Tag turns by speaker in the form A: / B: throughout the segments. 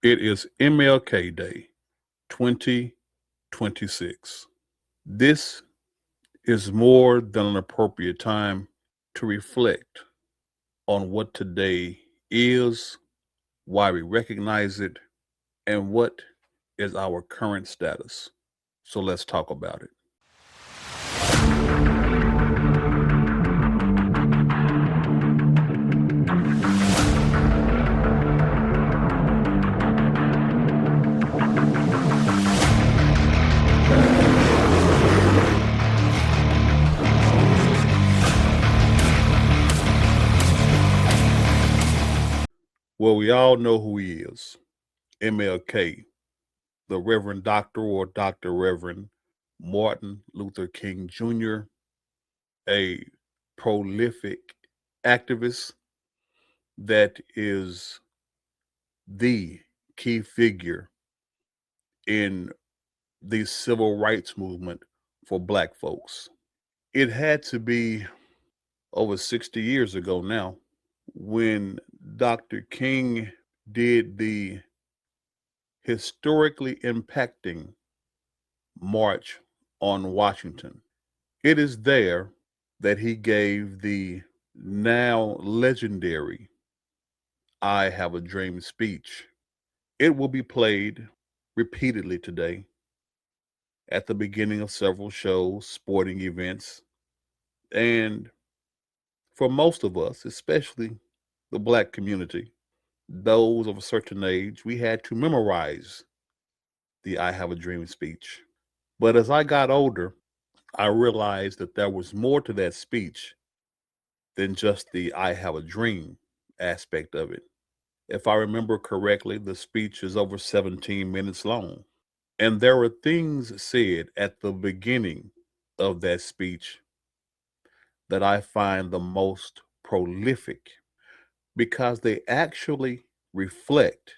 A: It is MLK Day 2026. This is more than an appropriate time to reflect on what today is, why we recognize it, and what is our current status. So let's talk about it. Well, we all know who he is. MLK, the Reverend Doctor or Dr. Reverend Martin Luther King Jr., a prolific activist that is the key figure in the civil rights movement for Black folks. It had to be over 60 years ago now when Dr. King did the historically impacting March on Washington. It is there that he gave the now legendary I Have a Dream speech. It will be played repeatedly today at the beginning of several shows, sporting events, and for most of us, especially the Black community, those of a certain age, we had to memorize the I Have a Dream speech. But as I got older, I realized that there was more to that speech than just the I Have a Dream aspect of it. If I remember correctly, the speech is over 17 minutes long. And there were things said at the beginning of that speech that I find the most prolific because they actually reflect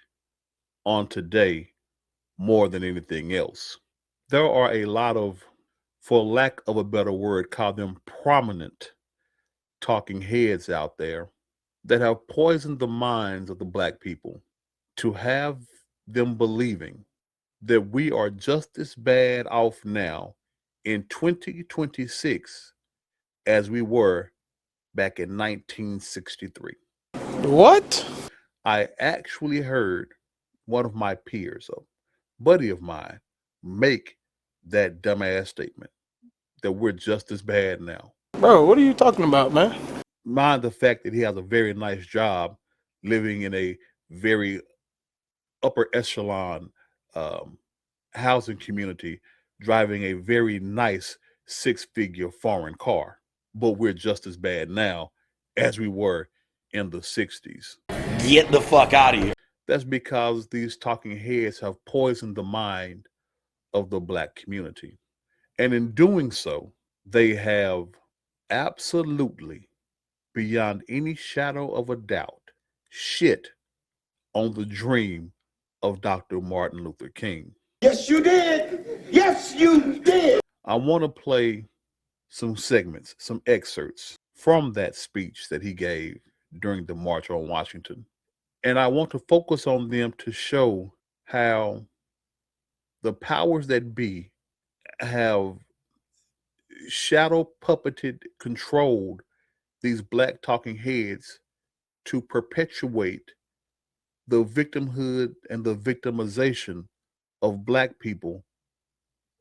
A: on today more than anything else. There are a lot of, for lack of a better word, call them prominent talking heads out there that have poisoned the minds of the Black people to have them believing that we are just as bad off now in 2026 as we were back in 1963.
B: What?
A: I actually heard one of my peers, a buddy of mine, make that dumbass statement that we're just as bad now.
B: Bro, what are you talking about, man?
A: Mind the fact that he has a very nice job living in a very upper echelon um, housing community, driving a very nice 6-figure foreign car. But we're just as bad now as we were in the 60s.
C: Get the fuck out of here.
A: That's because these talking heads have poisoned the mind of the Black community. And in doing so, they have absolutely, beyond any shadow of a doubt, shit on the dream of Dr. Martin Luther King.
D: Yes, you did. Yes, you did.
A: I want to play some segments, some excerpts from that speech that he gave during the March on Washington. And I want to focus on them to show how the powers that be have shadow puppeted, controlled these Black talking heads to perpetuate the victimhood and the victimization of Black people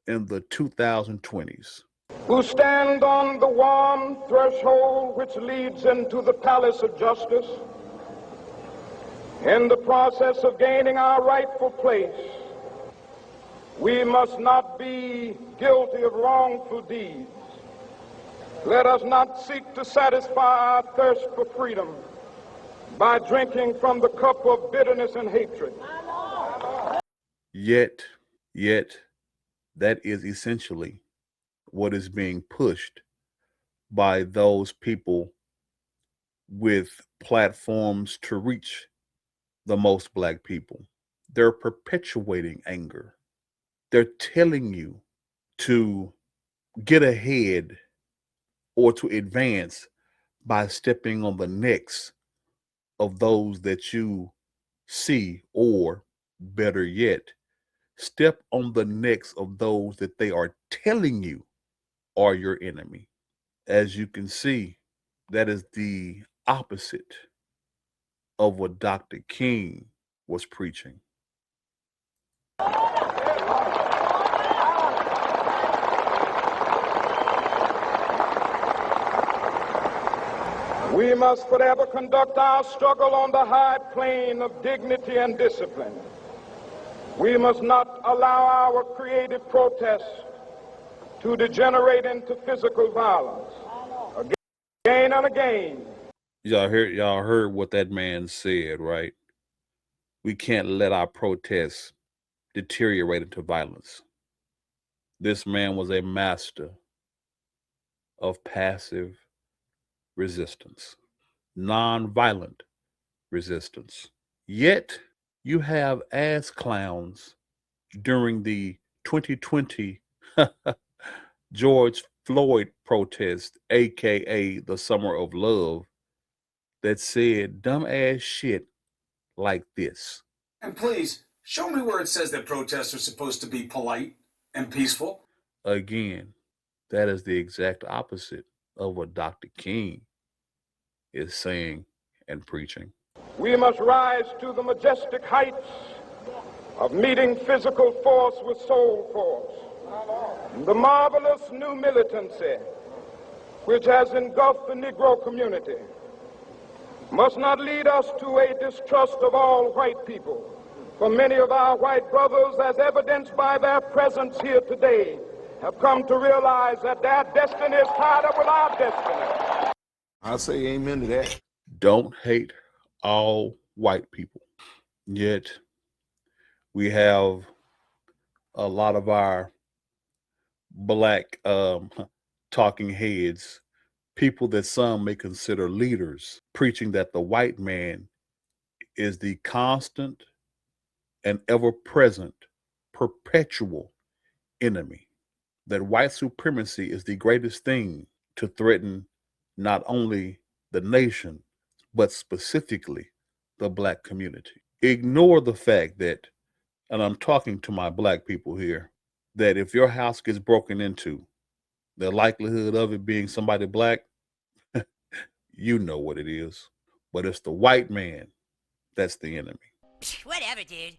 A: in the 2020s.
D: Who stand on the warm threshold which leads into the palace of justice in the process of gaining our rightful place. We must not be guilty of wrongful deeds. Let us not seek to satisfy our thirst for freedom by drinking from the cup of bitterness and hatred.
A: Yet, that is essentially what is being pushed by those people with platforms to reach the most Black people. They're perpetuating anger. They're telling you to get ahead or to advance by stepping on the necks of those that you see or Better yet, step on the necks of those that they are telling you are your enemy. As you can see, that is the opposite of what Dr. King was preaching.
D: We must forever conduct our struggle on the high plane of dignity and discipline. We must not allow our creative protests to degenerate into physical violence. Again and again.
A: Y'all heard what that man said, right? We can't let our protests deteriorate into violence. This man was a master of passive resistance, nonviolent resistance. Yet you have ass clowns during the 2020 George Floyd protest, aka the Summer of Love, that said dumbass shit like this.
E: And please, show me where it says that protests are supposed to be polite and peaceful.
A: Again, that is the exact opposite of what Dr. King is saying and preaching.
D: We must rise to the majestic heights of meeting physical force with soul force. The marvelous new militancy which has engulfed the Negro community must not lead us to a distrust of all white people. For many of our white brothers, as evidenced by their presence here today, have come to realize that their destiny is tied up with our destiny.
F: I'll say amen to that.
A: Don't hate all white people. Yet we have a lot of our black talking heads, people that some may consider leaders, preaching that the white man is the constant and ever-present, perpetual enemy. That white supremacy is the greatest thing to threaten not only the nation, but specifically the black community. Ignore the fact that, and I'm talking to my black people here, that if your house gets broken into, the likelihood of it being somebody black, you know what it is. But it's the white man that's the enemy.
G: Whatever, dude.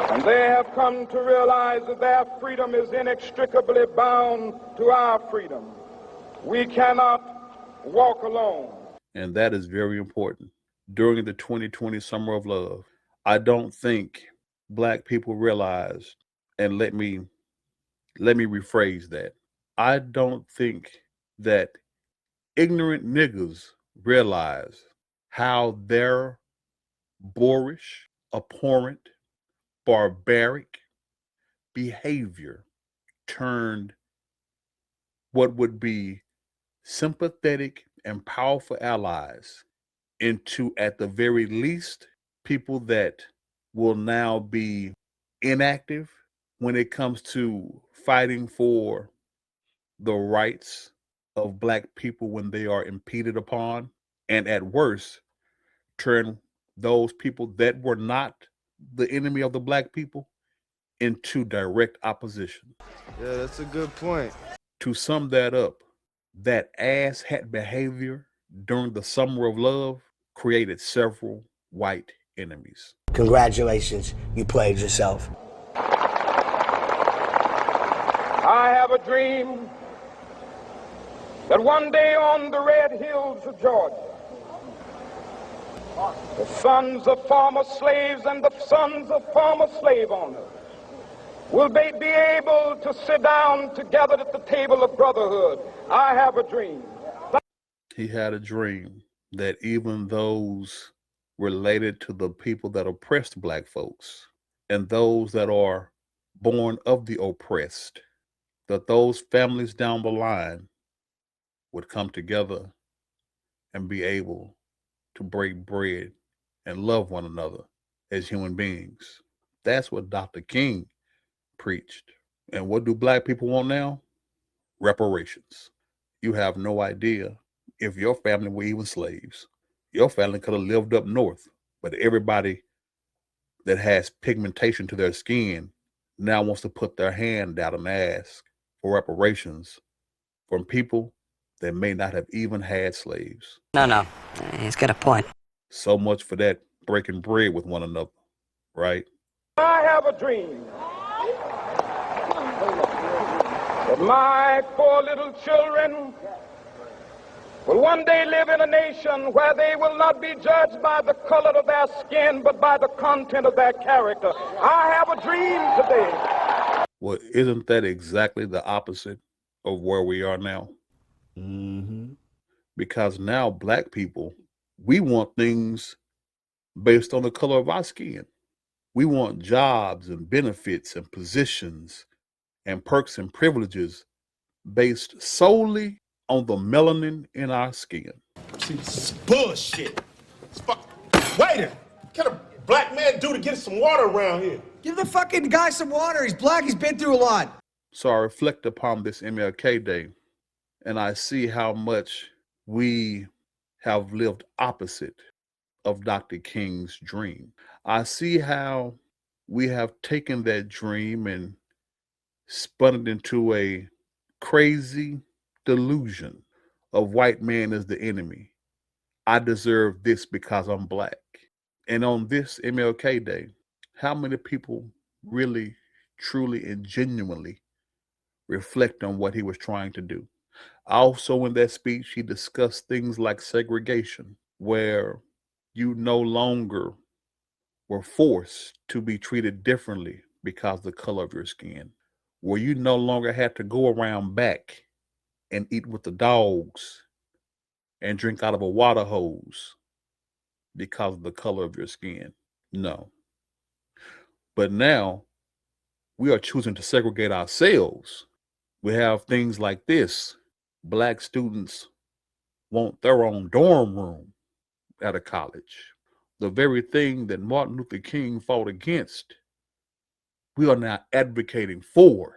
D: And they have come to realize that their freedom is inextricably bound to our freedom. We cannot walk alone.
A: And that is very important. During the 2020 Summer of Love, I don't think black people realized, and let me rephrase that. I don't think that ignorant niggas realize how their boorish, abhorrent, barbaric behavior turned what would be sympathetic and powerful allies into, at the very least, people that will now be inactive when it comes to fighting for the rights of black people when they are impeded upon, and at worst, turn those people that were not the enemy of the black people into direct opposition.
F: Yeah, that's a good point.
A: To sum that up, that asshat behavior during the Summer of Love created several white enemies.
H: Congratulations, you played yourself.
D: I have a dream that one day on the red hills of Georgia, the sons of former slaves and the sons of former slave owners will be able to sit down together at the table of brotherhood. I have a dream.
A: He had a dream that even those related to the people that oppressed black folks and those that are born of the oppressed, that those families down the line would come together and be able to break bread and love one another as human beings. That's what Dr. King preached. And what do black people want now? reparations. You have no idea if your family were even slaves. Your family could have lived up north, but everybody that has pigmentation to their skin now wants to put their hand out and ask for reparations from people that may not have even had slaves.
H: No. He's got a point.
A: So much for that breaking bread with one another, right?
D: I have a dream that my poor little children will one day live in a nation where they will not be judged by the color of their skin, but by the content of their character. I have a dream today.
A: Well, isn't that exactly the opposite of where we are now?
C: Mm-hmm.
A: Because now black people, we want things based on the color of our skin. We want jobs and benefits and positions and perks and privileges based solely on the melanin in our skin.
G: See, this is bullshit. Waiter, what can a black man do to get some water around here?
I: Give the fucking guy some water. He's black. He's been through a lot.
A: So I reflect upon this MLK Day, and I see how much we have lived opposite of Dr. King's dream. I see how we have taken that dream and spun it into a crazy delusion of white man is the enemy. I deserve this because I'm black. And on this MLK Day, how many people really, truly, and genuinely reflect on what he was trying to do? Also in that speech, he discussed things like segregation, where you no longer were forced to be treated differently because of the color of your skin, where you no longer had to go around back and eat with the dogs and drink out of a water hose because of the color of your skin. No. But now we are choosing to segregate ourselves. We have things like this. Black students want their own dorm room at a college. The very thing that Martin Luther King fought against, we are now advocating for.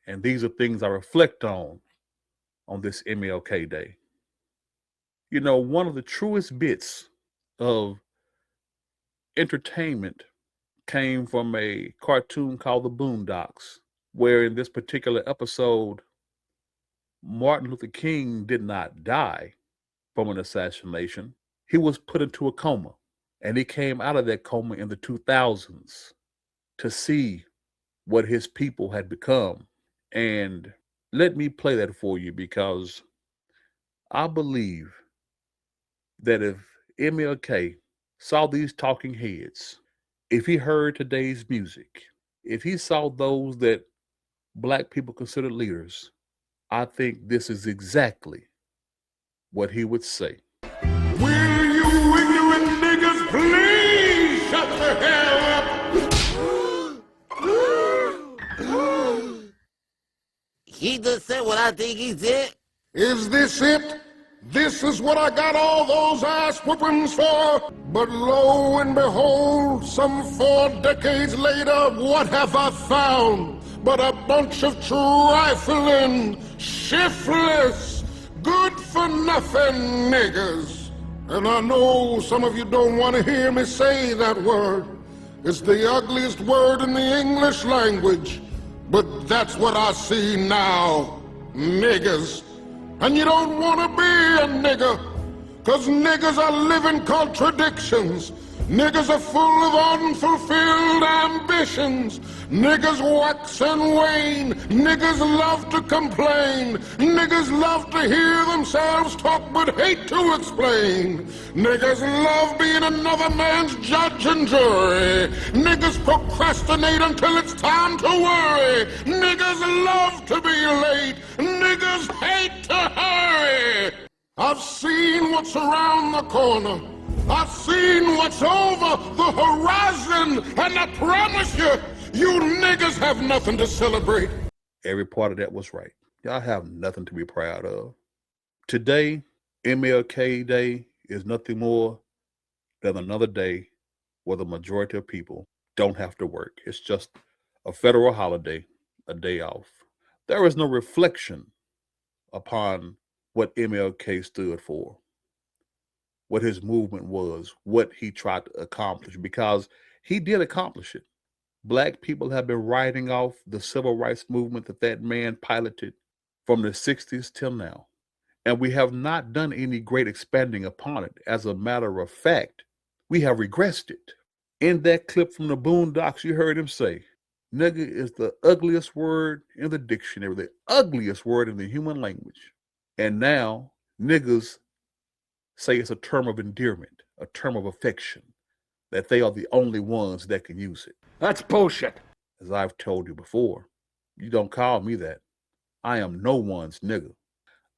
A: And these are things I reflect on this MLK Day. You know, one of the truest bits of entertainment came from a cartoon called The Boondocks, where in this particular episode, Martin Luther King did not die from an assassination. He was put into a coma, and he came out of that coma in the 2000s to see what his people had become. And let me play that for you, because I believe that if MLK saw these talking heads, if he heard today's music, if he saw those that black people consider leaders, I think this is exactly what he would say.
G: Will you ignorant niggas please shut the hell up?
J: He just said what I think he said.
G: Is this it? This is what I got all those ass whoopings for? But lo and behold, some 4 decades later, what have I found but a bunch of trifling, shiftless, good-for-nothing niggas? And I know some of you don't want to hear me say that word. It's the ugliest word in the English language. But that's what I see now, niggas. And you don't want to be a nigger, because niggas are living contradictions. Niggas are full of unfulfilled ambitions. Niggas wax and wane. Niggas love to complain. Niggas love to hear themselves talk but hate to explain. Niggas love being another man's judge and jury. Niggas procrastinate until it's time to worry. Niggas love to be late. Niggas hate to hurry. I've seen what's around the corner. I've seen what's over the horizon, and I promise you, you niggas have nothing to celebrate.
A: Every part of that was right. Y'all have nothing to be proud of. Today, MLK Day is nothing more than another day where the majority of people don't have to work. It's just a federal holiday, a day off. There is no reflection upon what MLK stood for, what his movement was, what he tried to accomplish, because he did accomplish it. Black people have been writing off the civil rights movement that man piloted from the 60s till now. And we have not done any great expanding upon it. As a matter of fact, we have regressed it. In that clip from the Boondocks, you heard him say, nigga is the ugliest word in the dictionary, the ugliest word in the human language. And now niggas say it's a term of endearment, a term of affection, that they are the only ones that can use it.
F: That's bullshit.
A: As I've told you before, you don't call me that. I am no one's nigga.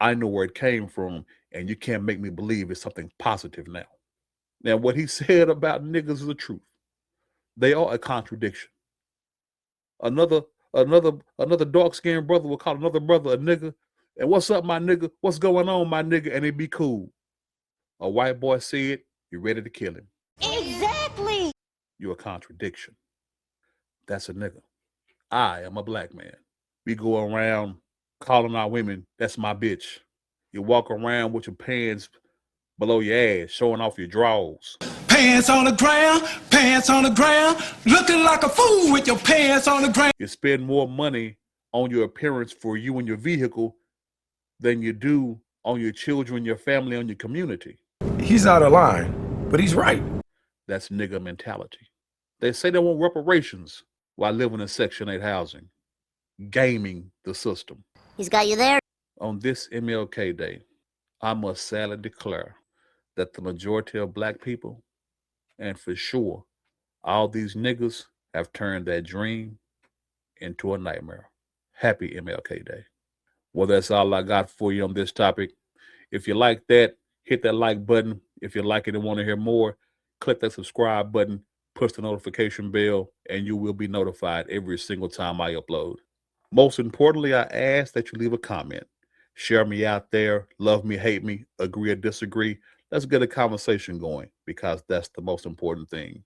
A: I know where it came from, and you can't make me believe it's something positive now. Now, what he said about niggas is the truth. They are a contradiction. Another dark-skinned brother will call another brother a nigga, and what's up, my nigga? What's going on, my nigga? And it be cool. A white boy said, you're ready to kill him.
J: Exactly.
A: You're a contradiction. That's a nigga. I am a black man. We go around calling our women, that's my bitch. You walk around with your pants below your ass, showing off your drawers.
B: Pants on the ground, looking like a fool with your pants on the ground.
A: You spend more money on your appearance for you and your vehicle than you do on your children, your family, on your community.
B: He's out of line, but he's right.
A: That's nigga mentality. They say they want reparations while living in Section 8 housing, gaming the system.
J: He's got you there.
A: On this MLK Day, I must sadly declare that the majority of black people, and for sure, all these niggas have turned that dream into a nightmare. Happy MLK Day. Well, that's all I got for you on this topic. If you like that, hit that like button. If you like it and want to hear more, click that subscribe button, push the notification bell, and you will be notified every single time I upload. Most importantly, I ask that you leave a comment. Share me out there, love me, hate me, agree or disagree. Let's get a conversation going, because that's the most important thing.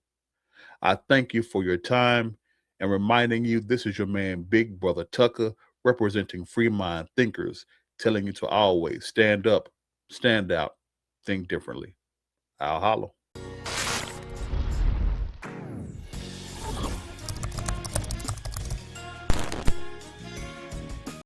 A: I thank you for your time and reminding you this is your man, Big Brother Tucker, representing Free Mind Thinkers, telling you to always stand up, stand out, think differently. I'll holler.